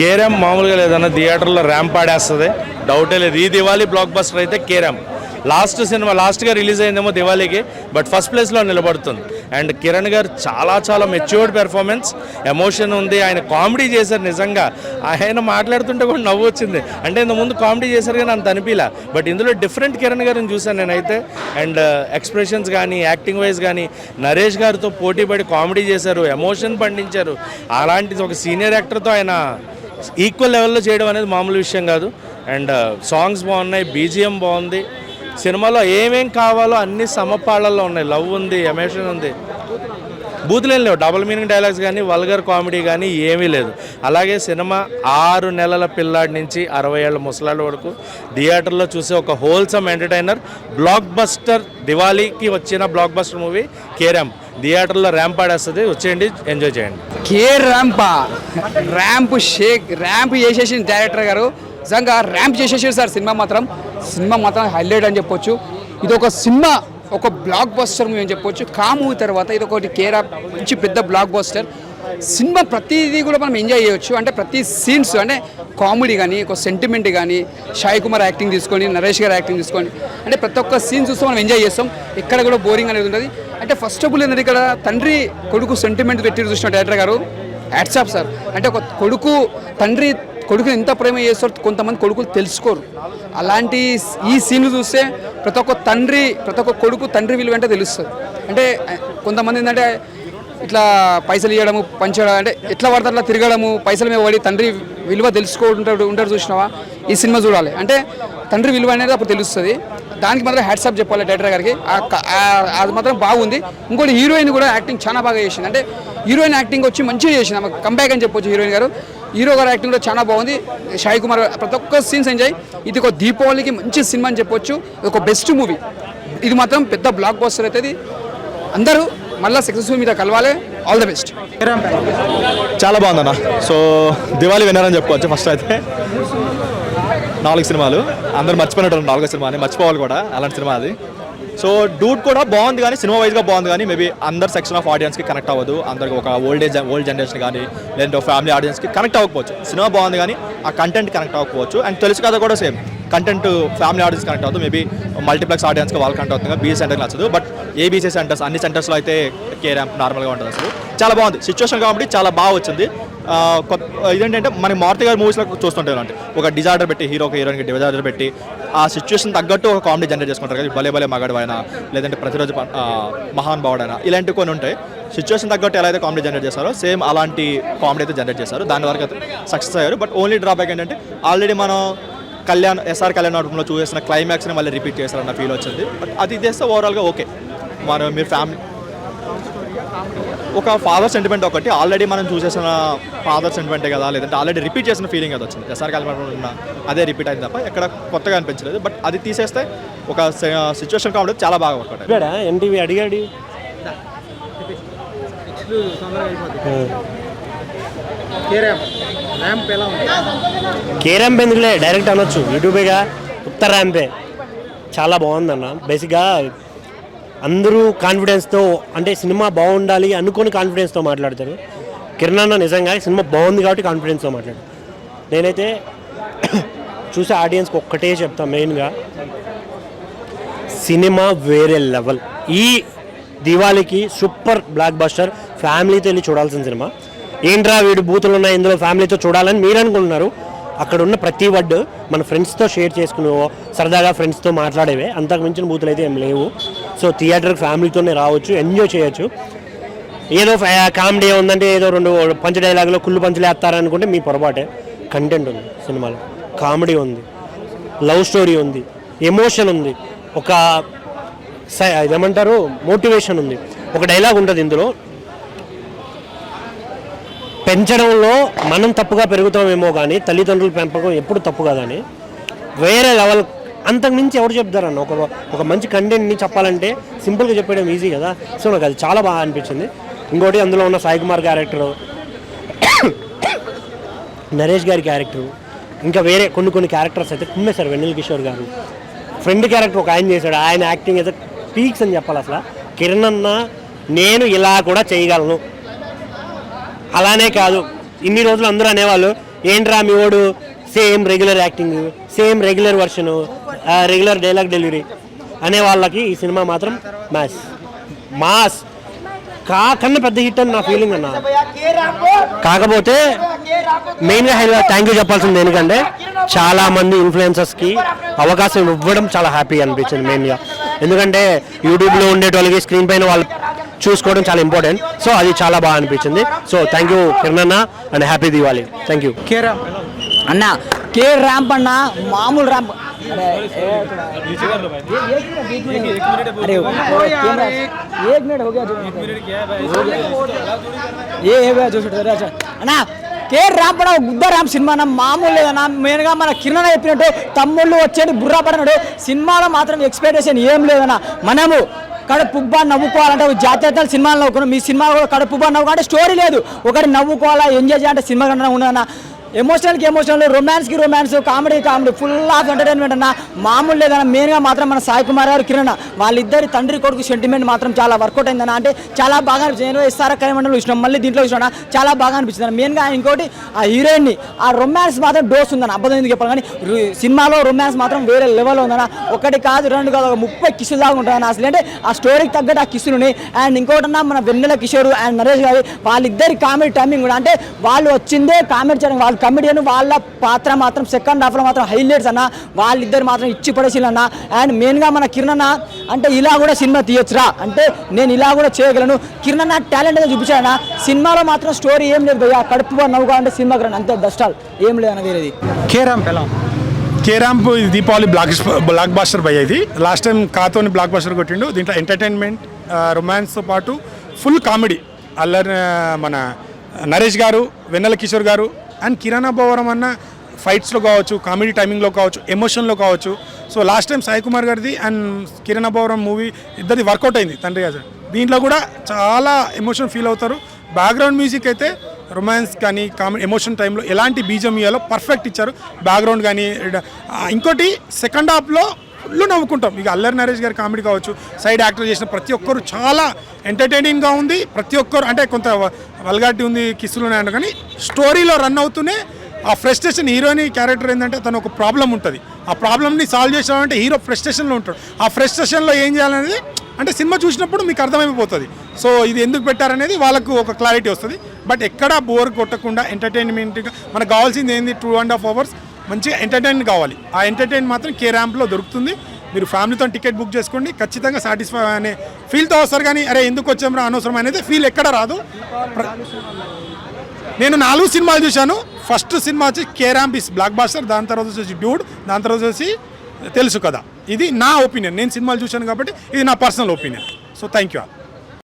Carrom మామూలుగా లేదన్న థియేటర్లో ర్యాంప్ ఆడేస్తుంది, డౌటే లేదు. ఈ దివాళీ బ్లాక్ బస్టర్ అయితే కేరామ్. లాస్ట్గా రిలీజ్ అయిందేమో దివాళీకి, బట్ ఫస్ట్ ప్లేస్లో నిలబడుతుంది. అండ్ కిరణ్ గారు చాలా మెచ్యూర్డ్ పెర్ఫార్మెన్స్, ఎమోషన్ ఉంది. ఆయన కామెడీ చేశారు నిజంగా. ఆయన మాట్లాడుతుంటే కూడా నవ్వు వచ్చింది. అంటే ఇంత ముందు కామెడీ చేశారు కానీ అంత అనిపించలే, బట్ ఇందులో డిఫరెంట్ కిరణ్ గారిని చూశాను నేనైతే. అండ్ ఎక్స్ప్రెషన్స్ కానీ యాక్టింగ్ వైజ్ కానీ నరేష్ గారితో పోటీపడి కామెడీ చేశారు, ఎమోషన్ పండించారు. అలాంటి ఒక సీనియర్ యాక్టర్తో ఆయన ఈక్వల్ లెవెల్లో చేయడం అనేది మామూలు విషయం కాదు. అండ్ సాంగ్స్ బాగున్నాయి, బీజిఎం బాగుంది. సినిమాలో ఏమేం కావాలో అన్ని సమపాళ్ళల్లో ఉన్నాయి. లవ్ ఉంది, ఎమోషన్ ఉంది, బూతులేం లేవు. డబుల్ మీనింగ్ డైలాగ్స్ కానీ వల్గర్ కామెడీ కానీ ఏమీ లేదు. అలాగే సినిమా 6 నెలల పిల్లాడి నుంచి 60 ఏళ్ళ ముసలాళ్ళ వరకు థియేటర్లో చూసే ఒక హోల్సమ్ ఎంటర్టైనర్, బ్లాక్ బస్టర్. దివాళీకి వచ్చిన బ్లాక్ బస్టర్ మూవీ కేరామ్. థియేటర్లో ర్యాంప్ ఆడేస్తుంది, వచ్చేయండి, ఎంజాయ్ చేయండి. ర్యాంప్ చేసేసి డైరెక్టర్ గారు నిజంగా ర్యాంప్ చేసేసారు సార్. సినిమా మాత్రం హైలైట్ అని చెప్పొచ్చు. ఇది ఒక సినిమా, ఒక బ్లాక్ బస్టర్ మూవీ అని చెప్పొచ్చు. మూవీ తర్వాత ఇది ఒకటి కేరాప్ మంచి పెద్ద బ్లాక్ బస్టర్ సినిమా. ప్రతిదీ కూడా మనం ఎంజాయ్ చేయొచ్చు. అంటే ప్రతి సీన్స్, అంటే కామెడీ కానీ, ఒక సెంటిమెంట్ కానీ, సాయి కుమార్ యాక్టింగ్ తీసుకొని, నరేష్ గారు యాక్టింగ్ తీసుకొని, అంటే ప్రతి ఒక్క సీన్ చూస్తే మనం ఎంజాయ్ చేస్తాం. ఎక్కడ కూడా బోరింగ్ అనేది ఉంటుంది. అంటే ఫస్ట్ ఆఫ్ ఆల్ ఏంటంటే ఇక్కడ తండ్రి కొడుకు సెంటిమెంట్ పెట్టి చూసిన డైరెక్టర్ గారు హ్యాట్సాప్ సార్. అంటే ఒక కొడుకుని ఎంత ప్రేమ చేస్తారో కొంతమంది కొడుకులు తెలుసుకోరు. అలాంటి ఈ సీన్లు చూస్తే ప్రతి ఒక్క కొడుకు తండ్రి విలువ అంటే తెలుస్తుంది. అంటే కొంతమంది ఏంటంటే ఇట్లా పైసలు ఇవ్వడము, పంచడం, అంటే ఎట్లా పడితే అట్లా తిరగడము, పైసల మీద పడి తండ్రి విలువ ఉంటారు చూసినావా? ఈ సినిమా చూడాలి. అంటే తండ్రి విలువ అనేది అప్పుడు తెలుస్తుంది. దానికి మాత్రం హ్యాట్సాప్ చెప్పాలి డైరెక్టర్ గారికి. అది మాత్రం బాగుంది. ఇంకోటి హీరోయిన్ కూడా యాక్టింగ్ చాలా బాగా చేసింది. అంటే హీరోయిన్ యాక్టింగ్ వచ్చి మంచిగా చేసింది, ఆమె కంబ్యాక్ అని చెప్పొచ్చు హీరోయిన్ గారు. హీరో గారు యాక్టింగ్ కూడా చాలా బాగుంది. సాయి కుమార్ ప్రతి ఒక్క సీన్స్ ఎంజాయ్. ఇది ఒక దీపావళికి మంచి సినిమా అని చెప్పొచ్చు. ఒక బెస్ట్ మూవీ. ఇది మాత్రం పెద్ద బ్లాక్ బస్టర్ అవుతుంది. అందరూ మళ్ళీ సక్సెస్ఫుల్ మీద కలవాలి. All the best. చాలా బాగుందన్న. సో దివాళీ విన్నారని చెప్పుకోవచ్చు. ఫస్ట్ అయితే 4 సినిమాలు అందరూ మర్చిపోయినట్టు 4వ సినిమాని మర్చిపోవాలి కూడా, అలాంటి సినిమా అది. సో డూట్ కూడా బాగుంది కానీ సినిమా వైజ్గా బాగుంది కానీ మేబీ అందరు సెక్షన్ ఆఫ్ ఆడియన్స్కి కనెక్ట్ అవ్వదు. అందరికి ఒక ఓల్డ్ జనరేషన్ కానీ లేదంటే ఒక ఫ్యామిలీ ఆడియన్స్కి కనెక్ట్ అవ్వకపోవచ్చు. సినిమా బాగుంది కానీ ఆ కంటెంట్ కనెక్ట్ అవ్వకపోవచ్చు. అండ్ తెలుసు కదా కూడా same content family audience connect అవుతుంది. మేబీ మల్టీప్లెక్స్ ఆడియన్స్కి వాళ్ళు కనెక్ట్ అవుతుంది. బీసీ సెంటర్కి నచ్చదు. బట్ ఏబీసీ సెంటర్స్ అన్ని సెంటర్స్లో అయితే కేరాంప్ నార్మల్గా ఉంటుంది. అసలు చాలా బాగుంది. సిచ్యువేషన్ కాబట్టి చాలా బాగా వచ్చింది. ఇదేంటంటే మనకి మారుతి గారి మూవీస్లో చూస్తుంటారు. అంటే ఒక డిజార్డర్ పెట్టి హీరోకి హీరోయిన్కి డిజార్డర్ పెట్టి ఆ సిచ్యువేషన్ తగ్గట్టు ఒక కామెడీ జనరేట్ చేసుకుంటారు కదా. భలే మగాడు అయినా లేదంటే ప్రతిరోజు మహాన్ భావుడైనా ఇలాంటి కొన్ని ఉంటాయి. సిచ్యువేషన్ తగ్గట్టు ఎలా అయితే కామెడీ జనరేట్ చేస్తారో సేమ్ అలాంటి కామెడీ అయితే జనరేట్ చేస్తారు. దాని వరకు అయితే సక్సెస్ అయ్యారు. బట్ ఓన్లీ డ్రాబ్యాక్ ఏంటంటే ఆల్రెడీ మనం ఎస్ఆర్ కళ్యాణ్ మండపంలో చూసేసిన క్లైమాక్స్ని మళ్ళీ రిపీట్ చేస్తారన్న ఫీల్ వచ్చింది. బట్ అది చేస్తే ఓవరాల్గా ఓకే. మీరు ఫ్యామిలీ ఒక ఫాదర్ సెంటిమెంట్ ఒకటి ఆల్రెడీ మనం చూసేసిన ఫాదర్ సెంటిమెంటే కదా, లేదంటే ఆల్రెడీ రిపీట్ చేసిన ఫీలింగ్ అది వచ్చింది. ఎస్ఆర్ కళ్యాణ్ ఉన్న అదే రిపీట్ అయింది తప్ప ఎక్కడ కొత్తగా అనిపించలేదు. బట్ అది తీసేస్తే ఒక సిచ్యువేషన్ కామెడీ చాలా బాగా వర్క్ అవుతుంది. ఎన్టీవీ అడిగాడు కేరాంప్ ఎందుకులే డైరెక్ట్ అనొచ్చు, యూట్యూబేగా ఉత్త ర్యాంపే. చాలా బాగుందన్న. బేసిక్గా అందరూ కాన్ఫిడెన్స్తో, అంటే సినిమా బాగుండాలి అనుకుని కాన్ఫిడెన్స్తో మాట్లాడతారు. కిరణ్ అన్న నిజంగా సినిమా బాగుంది కాబట్టి కాన్ఫిడెన్స్తో మాట్లాడారు. నేనైతే చూసే ఆడియన్స్కి ఒక్కటే చెప్తా, మెయిన్గా సినిమా వేరే లెవెల్. ఈ దివాళీకి సూపర్ బ్లాక్ బస్టర్. ఫ్యామిలీతో వెళ్ళి చూడాల్సిన సినిమా. ఏంట్రా వీడు బూతులు ఉన్నాయి ఇందులో ఫ్యామిలీతో చూడాలని మీరు అనుకుంటున్నారు. అక్కడ ఉన్న ప్రతి వర్డ్ మన ఫ్రెండ్స్తో షేర్ చేసుకునేవో, సరదాగా ఫ్రెండ్స్తో మాట్లాడేవే, అంతకు మించిన బూతులు అయితే ఏం లేవు. సో థియేటర్కి ఫ్యామిలీతోనే రావచ్చు, ఎంజాయ్ చేయొచ్చు. ఏదో కామెడీ ఉందంటే ఏదో 2 పంచ డైలాగులో కుళ్ళు పంచులు వేస్తారనుకుంటే మీ పొరపాటే. కంటెంట్ ఉంది సినిమాలో, కామెడీ ఉంది, లవ్ స్టోరీ ఉంది, ఎమోషన్ ఉంది, ఒక ఏమంటారు మోటివేషన్ ఉంది. ఒక డైలాగ్ ఉంటుంది ఇందులో, పెంచడంలో మనం తప్పుగా పెరుగుతామేమో కానీ తల్లిదండ్రుల పెంపకం ఎప్పుడు తప్పు కాదని వేరే లెవెల్. అంతకుమించి ఎవరు చెప్తారన్న ఒక మంచి కంటెంట్ని చెప్పాలంటే సింపుల్గా చెప్పడం ఈజీ కదా. సో నాకు అది చాలా బాగా అనిపించింది. ఇంకోటి అందులో ఉన్న సాయి కుమార్ క్యారెక్టరు, నరేష్ గారి క్యారెక్టరు, ఇంకా వేరే కొన్ని క్యారెక్టర్స్ అయితే కుమ్మేశారు. వెన్నెల కిషోర్ గారు ఫ్రెండ్ క్యారెక్టర్ ఒక ఆయన చేశాడు. ఆయన యాక్టింగ్ అయితే పీక్స్ అని చెప్పాలి. అసలు కిరణ్ అన్న నేను ఇలా కూడా చేయగలను. అలానే కాదు, ఇన్ని రోజులు అందరూ అనేవాళ్ళు ఏంట్రా మీ వాడు same regular acting, same regular వర్షను, రెగ్యులర్ డైలాగ్ డెలివరీ అనే వాళ్ళకి ఈ సినిమా మాత్రం మాస్ కన్నా పెద్ద హిట్ అని నా ఫీలింగ్ అన్న. కాకపోతే మెయిన్గా థ్యాంక్ యూ చెప్పాల్సింది ఎందుకంటే చాలా మంది ఇన్ఫ్లుయెన్సర్స్కి అవకాశం ఇవ్వడం చాలా హ్యాపీ అనిపించింది మెయిన్గా. ఎందుకంటే యూట్యూబ్లో ఉండేటోళ్ళకి స్క్రీన్ పైన వాళ్ళు చూసుకోవడం చాలా ఇంపార్టెంట్. సో అది చాలా బాగా అనిపించింది. సో థ్యాంక్ యూ కిరణ్ అన్న and happy Diwali. Thank you. అన్న కే ర్యాంప్ అన్న మామూలు ర్యాంప్ అన్నా కే ర్యాంప్ అన్న గుద్ద ర్యాంప్ సినిమా అన్న మామూలు లేదన్నా. మెయిన్గా మన కిరణ్ చెప్పినట్టు తమ్ముళ్ళు వచ్చేది బుర్రా పడినాడు. సినిమాలో మాత్రం ఎక్స్పెక్టేషన్ ఏం లేదన్నా. మనము కడుపుబ్బా నవ్వుకోవాలంటే జాతీయ సినిమాలు నవ్వుకున్నాం. మీ సినిమాలో కూడా కడుపుబ్బా నవ్వుకోవాలంటే స్టోరీ లేదు, ఒకటి నవ్వుకోవాలా ఎంజాయ్ చేయాలంటే సినిమా కన్నా ఉండదన్నా. ఎమోషనల్కి ఎమోషనల్, రొమాన్స్కి romance, comedy full of entertainment అన్న మామూలు లేదన్న. మెయిన్గా మాత్రం మన సాయి కుమార్ గారు కిరణ్ వాళ్ళిద్దరి తండ్రి కొడుకు సెంటిమెంట్ మాత్రం చాలా వర్కౌట్ అయిందన్న. అంటే చాలా బాగా అనిపించింది. ఎస్ఆర్ కైమండలు చూసినాం, మళ్ళీ దీంట్లో చూసినా చాలా బాగా అనిపించింది. మెయిన్గా ఇంకోటి ఆ హీరోయిన్ని ఆ రొమాన్స్ మాత్రం డోస్ ఉందన్న. అబద్ధం ఎందుకు చెప్పాలి కానీ సినిమాలో రొమాన్స్ మాత్రం వేరే లెవెల్లో ఉందన్న. ఒకటి కాదు రెండు కాదు 30 కిస్సులు దాకా ఉంటుందన్న. అసలు అంటే ఆ స్టోరీకి తగ్గట్టు ఆ కిస్సులు ఉన్నాయి. అండ్ ఇంకోటన్నా మన వెన్నెల కిషోర్ అండ్ నరేష్ గారి వాళ్ళిద్దరి కామెడీ టైమింగ్ కూడా అంటే వాళ్ళు వచ్చిందే కామెడీ చేయడానికి. వాళ్ళు కమెడియన్, వాళ్ళ పాత్ర మాత్రం సెకండ్ హాఫ్లో మాత్రం హైలైట్స్ అన్న. వాళ్ళిద్దరు మాత్రం ఇచ్చి పడేసిల్లన్న. అండ్ మెయిన్గా మన కిరణ్ అన్న అంటే ఇలా కూడా సినిమా తీయొచ్చురా, అంటే నేను ఇలా కూడా చేయగలను, కిరణ్ అన్న టాలెంట్ అయితే చూపించాడన్న. సినిమాలో మాత్రం స్టోరీ ఏం లేదు భయ్యా, కడుపు నవ్వుకోవాలంటే సినిమాకి రండి అంతే, దస్టాల్ ఏం లేదన్న వేరేది. కేరాంప్ దీపావళి బ్లాక్ బాస్టర్ భయ్య. ఇది లాస్ట్ టైం కాతోని బ్లాక్ బాస్టర్ కొట్టిండు. దీంట్లో ఎంటర్టైన్మెంట్, రొమాన్స్తో పాటు ఫుల్ కామెడీ. అల్లరి మన నరేష్ గారు, వెన్నెల కిషోర్ గారు అండ్ కిరణ్ అబ్బవరం అన్న ఫైట్స్లో కావచ్చు, కామెడీ టైమింగ్లో కావచ్చు, ఎమోషన్లో కావచ్చు. So last time Sai Kumar గారిది అండ్ కిరణ్ అబ్బవరం మూవీ ఇద్దరిది వర్కౌట్ అయింది తండ్రి గారు. దీంట్లో కూడా చాలా ఎమోషన్ ఫీల్ అవుతారు. బ్యాక్గ్రౌండ్ మ్యూజిక్ అయితే రొమాన్స్ కానీ కామెడీ ఎమోషన్ టైంలో ఎలాంటి బీజం ఇయ్యాలో పర్ఫెక్ట్ ఇచ్చారు. బ్యాక్గ్రౌండ్ కానీ ఇంకోటి సెకండ్ హాఫ్లో ఫుల్ నవ్వుకుంటాం. ఇక అల్లరి నరేష్ గారి కామెడీ కావచ్చు, సైడ్ యాక్టర్ చేసిన ప్రతి ఒక్కరు చాలా ఎంటర్టైనింగ్గా ఉంది. ప్రతి ఒక్కరు అంటే కొంత వల్గారిటీ ఉంది, కిస్సులు ఉన్నాయంట, కానీ స్టోరీలో రన్ అవుతూనే ఆ ఫ్రస్ట్రేషన్. హీరోని క్యారెక్టర్ ఏంటంటే తను ఒక ప్రాబ్లం ఉంటుంది, ఆ ప్రాబ్లమ్ని సాల్వ్ చేసామంటే హీరో ఫ్రస్ట్రేషన్లో ఉంటాడు. ఆ ఫ్రస్ట్రేషన్లో ఏం చేయాలనేది అంటే సినిమా చూసినప్పుడు మీకు అర్థమైపోతుంది. సో ఇది ఎందుకు పెట్టారనేది వాళ్ళకు ఒక క్లారిటీ వస్తుంది. బట్ ఎక్కడా బోర్ కొట్టకుండా ఎంటర్టైన్మెంట్గా మనకు కావాల్సింది ఏంది 2.5 hours మంచిగా ఎంటర్టైన్మెంట్ కావాలి. ఆ ఎంటర్టైన్ మాత్రం కే ర్యాంప్లో దొరుకుతుంది. మీరు ఫ్యామిలీతో టికెట్ బుక్ చేసుకోండి, ఖచ్చితంగా సాటిస్ఫై అనే ఫీల్తో వస్తారు. కానీ అరే ఎందుకు వచ్చామరా అనవసరం అనేది ఫీల్ ఎక్కడ రాదు. నేను 4 సినిమాలు చూశాను. ఫస్ట్ సినిమా వచ్చి K Ramp is blockbuster, దాని తర్వాత వచ్చి డ్యూడ్, దాని తర్వాత వచ్చి తెలుసు కదా. ఇది నా ఒపీనియన్, నేను సినిమాలు చూశాను కాబట్టి ఇది నా personal opinion. So thank you all.